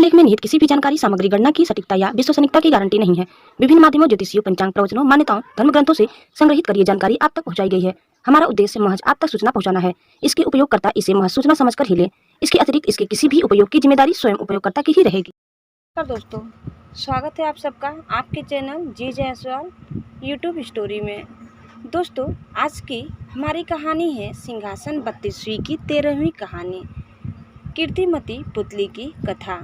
लेख में निहित किसी भी जानकारी, सामग्री, गणना की सटीकता या विश्वसनीयता की गारंटी नहीं है। विभिन्न माध्यमों, ज्योतिषियों, पंचांग, प्रवचनों, मान्यताओं, धर्म ग्रंथों से संग्रहित कर ये जानकारी आप तक पहुंचाई गई है। हमारा उद्देश्य महज आप तक सूचना पहुंचाना है। इसके उपयोगकर्ता इसे महज सूचना समझकर ही ले। इसके अतिरिक्त इसके किसी भी उपयोग की जिम्मेदारी स्वयं उपयोगकर्ता की ही रहेगी। दोस्तों, स्वागत है आप सबका आपके चैनल जी जायसवाल यूट्यूब स्टोरी में। दोस्तों, आज की हमारी कहानी है सिंहासन 32वीं की 13वीं कहानी, कीर्तिमती पुतली की कथा।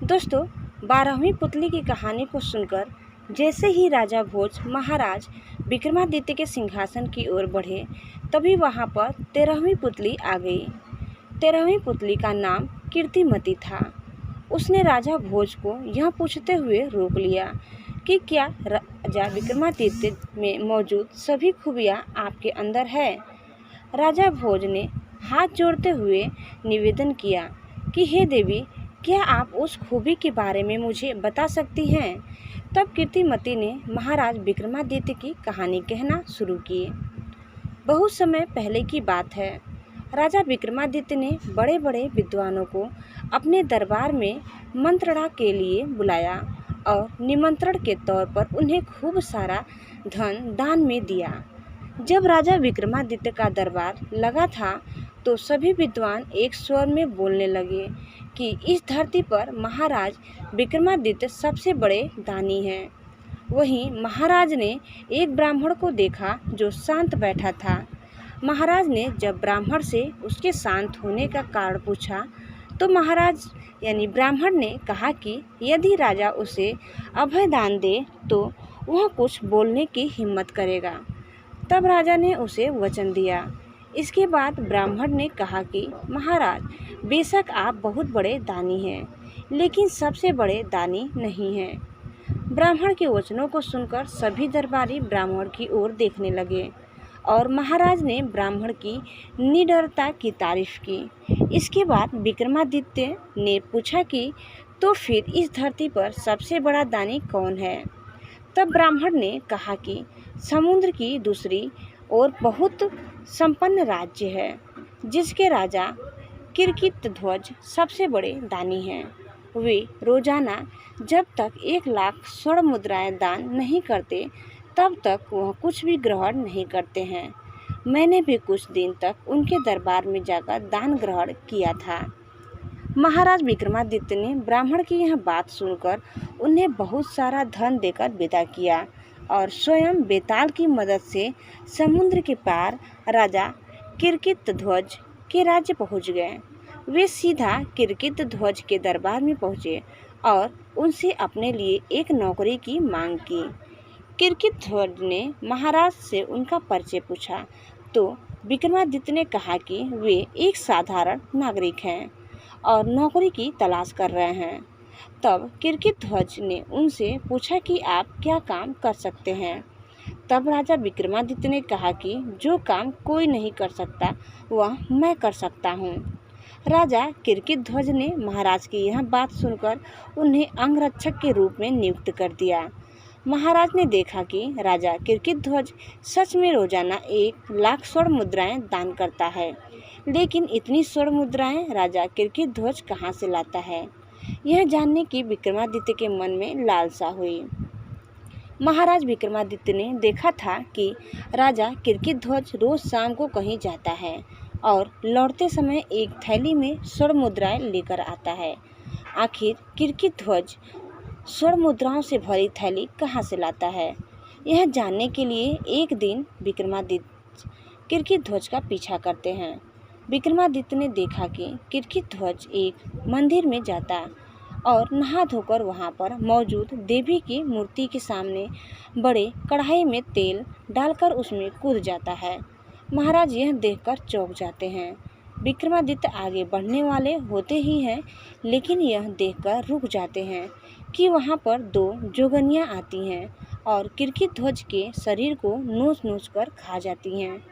दोस्तों, 12वीं पुतली की कहानी को सुनकर जैसे ही राजा भोज महाराज विक्रमादित्य के सिंहासन की ओर बढ़े, तभी वहां पर 13वीं पुतली आ गई। 13वीं पुतली का नाम कीर्तिमती था। उसने राजा भोज को यह पूछते हुए रोक लिया कि क्या राजा विक्रमादित्य में मौजूद सभी खूबियां आपके अंदर है। राजा भोज ने हाथ जोड़ते हुए निवेदन किया कि हे देवी, क्या आप उस खूबी के बारे में मुझे बता सकती हैं। तब कीर्तिमती ने महाराज विक्रमादित्य की कहानी कहना शुरू की। बहुत समय पहले की बात है। राजा विक्रमादित्य ने बड़े बड़े विद्वानों को अपने दरबार में मंत्रणा के लिए बुलाया और निमंत्रण के तौर पर उन्हें खूब सारा धन दान में दिया। जब राजा विक्रमादित्य का दरबार लगा था तो सभी विद्वान एक स्वर में बोलने लगे कि इस धरती पर महाराज विक्रमादित्य सबसे बड़े दानी हैं। वहीं महाराज ने एक ब्राह्मण को देखा जो शांत बैठा था। महाराज ने जब ब्राह्मण से उसके शांत होने का कारण पूछा तो महाराज यानी ब्राह्मण ने कहा कि यदि राजा उसे अभय दान दे तो वह कुछ बोलने की हिम्मत करेगा। तब राजा ने उसे वचन दिया। इसके बाद ब्राह्मण ने कहा कि महाराज, बेशक आप बहुत बड़े दानी हैं, लेकिन सबसे बड़े दानी नहीं हैं। ब्राह्मण के वचनों को सुनकर सभी दरबारी ब्राह्मण की ओर देखने लगे और महाराज ने ब्राह्मण की निडरता की तारीफ की। इसके बाद विक्रमादित्य ने पूछा कि तो फिर इस धरती पर सबसे बड़ा दानी कौन है। तब ब्राह्मण ने कहा कि समुद्र की दूसरी ओर बहुत संपन्न राज्य है, जिसके राजा किरकितध्वज सबसे बड़े दानी हैं। वे रोजाना जब तक 1,00,000 स्वर्ण मुद्राएं दान नहीं करते तब तक वह कुछ भी ग्रहण नहीं करते हैं। मैंने भी कुछ दिन तक उनके दरबार में जाकर दान ग्रहण किया था। महाराज विक्रमादित्य ने ब्राह्मण की यह बात सुनकर उन्हें बहुत सारा धन देकर विदा किया और स्वयं बेताल की मदद से समुद्र के पार राजा किरकितध्वज के राज्य पहुंच गए। वे सीधा किरकितध्वज के दरबार में पहुंचे और उनसे अपने लिए एक नौकरी की मांग की। किरकितध्वज ने महाराज से उनका परिचय पूछा तो विक्रमादित्य ने कहा कि वे एक साधारण नागरिक हैं और नौकरी की तलाश कर रहे हैं। तब किरकितध्वज ने उनसे पूछा कि आप क्या काम कर सकते हैं। तब राजा विक्रमादित्य ने कहा कि जो काम कोई नहीं कर सकता वह मैं कर सकता हूँ। राजा किरकितध्वज ने महाराज की यह बात सुनकर उन्हें अंगरक्षक के रूप में नियुक्त कर दिया। महाराज ने देखा कि राजा किरकितध्वज सच में रोजाना 1,00,000 स्वर्ण मुद्राएं दान करता है, लेकिन इतनी स्वर्ण मुद्राएं राजा किरकितध्वज कहाँ से लाता है, यह जानने की विक्रमादित्य के मन में लालसा हुई। महाराज विक्रमादित्य ने देखा था कि राजा किरकितध्वज रोज शाम को कहीं जाता है और लौटते समय एक थैली में स्वर्ण मुद्राएं लेकर आता है। आखिर किरकितध्वज स्वर्ण मुद्राओं से भरी थैली कहाँ से लाता है, यह जानने के लिए एक दिन विक्रमादित्य किरकितध्वज का पीछा करते हैं। विक्रमादित्य ने देखा कि किरकितध्वज एक मंदिर में जाता और नहा धोकर वहां पर मौजूद देवी की मूर्ति के सामने बड़े कढ़ाई में तेल डालकर उसमें कूद जाता है। महाराज यह देखकर चौंक जाते हैं। विक्रमादित्य आगे बढ़ने वाले होते ही हैं, लेकिन यह देखकर रुक जाते हैं कि वहां पर 2 जोगनियां आती हैं और किरकितध्वज के शरीर को नोच कर खा जाती हैं।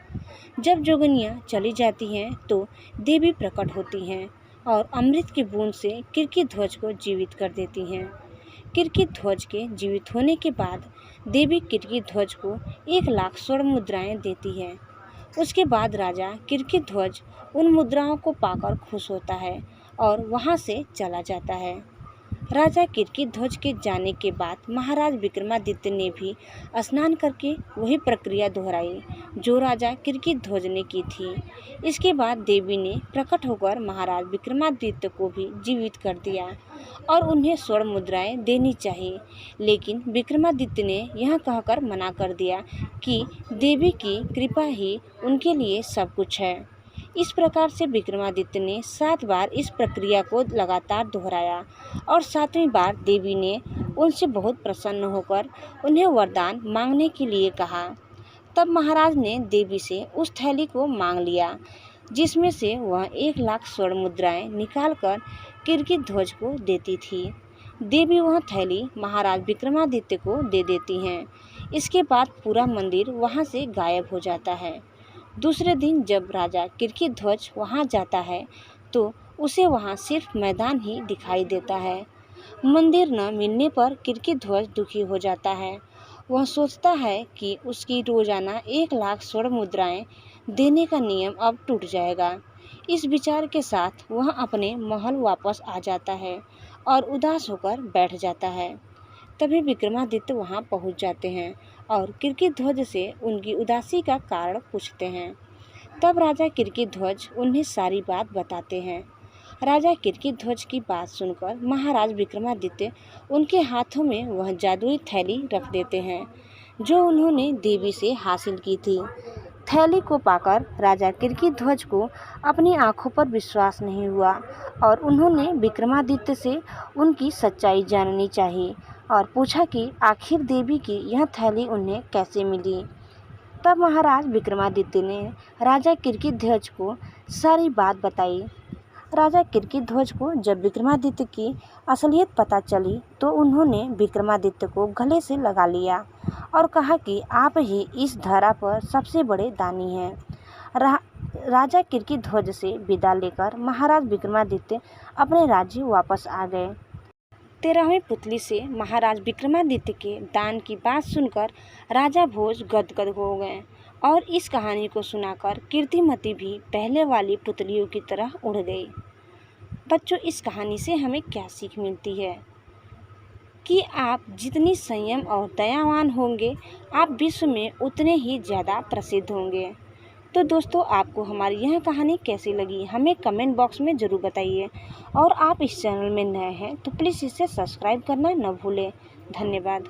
जब जोगनियां चली जाती हैं तो देवी प्रकट होती हैं और अमृत की बूंद से किरकितध्वज को जीवित कर देती हैं। किरकितध्वज के जीवित होने के बाद देवी किरकितध्वज को 1,00,000 स्वर्ण मुद्राएं देती है। उसके बाद राजा किरकितध्वज उन मुद्राओं को पाकर खुश होता है और वहाँ से चला जाता है। राजा कीर्तिध्वज के जाने के बाद महाराज विक्रमादित्य ने भी स्नान करके वही प्रक्रिया दोहराई जो राजा कीर्तिध्वज ने की थी। इसके बाद देवी ने प्रकट होकर महाराज विक्रमादित्य को भी जीवित कर दिया और उन्हें स्वर्ण मुद्राएं देनी चाहिए, लेकिन विक्रमादित्य ने यह कहकर मना कर दिया कि देवी की कृपा ही उनके लिए सब कुछ है। इस प्रकार से विक्रमादित्य ने 7 बार इस प्रक्रिया को लगातार दोहराया और 7वीं बार देवी ने उनसे बहुत प्रसन्न होकर उन्हें वरदान मांगने के लिए कहा। तब महाराज ने देवी से उस थैली को मांग लिया जिसमें से वह 1 लाख स्वर्ण मुद्राएं निकालकर कीर्तिध्वज को देती थी। देवी वह थैली महाराज विक्रमादित्य को दे देती हैं। इसके बाद पूरा मंदिर वहां से गायब हो जाता है। दूसरे दिन जब राजा कीर्तिध्वज वहां जाता है तो उसे वहां सिर्फ मैदान ही दिखाई देता है। मंदिर न मिलने पर कीर्तिध्वज दुखी हो जाता है। वह सोचता है कि उसकी रोजाना 1 लाख स्वर्ण मुद्राएं देने का नियम अब टूट जाएगा। इस विचार के साथ वह अपने महल वापस आ जाता है और उदास होकर बैठ जाता है। तभी विक्रमादित्य वहां पहुंच जाते हैं और कीर्तिध्वज से उनकी उदासी का कारण पूछते हैं। तब राजा कीर्तिध्वज उन्हें सारी बात बताते हैं। राजा कीर्तिध्वज की बात सुनकर महाराज विक्रमादित्य उनके हाथों में वह जादुई थैली रख देते हैं जो उन्होंने देवी से हासिल की थी। थैली को पाकर राजा कीर्तिध्वज को अपनी आंखों पर विश्वास नहीं हुआ और उन्होंने विक्रमादित्य से उनकी सच्चाई जाननी चाहिए और पूछा कि आखिर देवी की यह थैली उन्हें कैसे मिली। तब महाराज विक्रमादित्य ने राजा कीर्तिध्वज को सारी बात बताई। राजा कीर्तिध्वज को जब विक्रमादित्य की असलियत पता चली तो उन्होंने विक्रमादित्य को गले से लगा लिया और कहा कि आप ही इस धरा पर सबसे बड़े दानी हैं। राजा कीर्तिध्वज से विदा लेकर महाराज विक्रमादित्य अपने राज्य वापस आ गए। 13वीं पुतली से महाराज विक्रमादित्य के दान की बात सुनकर राजा भोज गदगद हो गए और इस कहानी को सुनाकर कीर्तिमती भी पहले वाली पुतलियों की तरह उड़ गई। बच्चों, इस कहानी से हमें क्या सीख मिलती है कि आप जितनी संयम और दयावान होंगे, आप विश्व में उतने ही ज़्यादा प्रसिद्ध होंगे। तो दोस्तों, आपको हमारी यह कहानी कैसी लगी हमें कमेंट बॉक्स में ज़रूर बताइए और आप इस चैनल में नए हैं तो प्लीज़ इसे सब्सक्राइब करना न भूलें। धन्यवाद।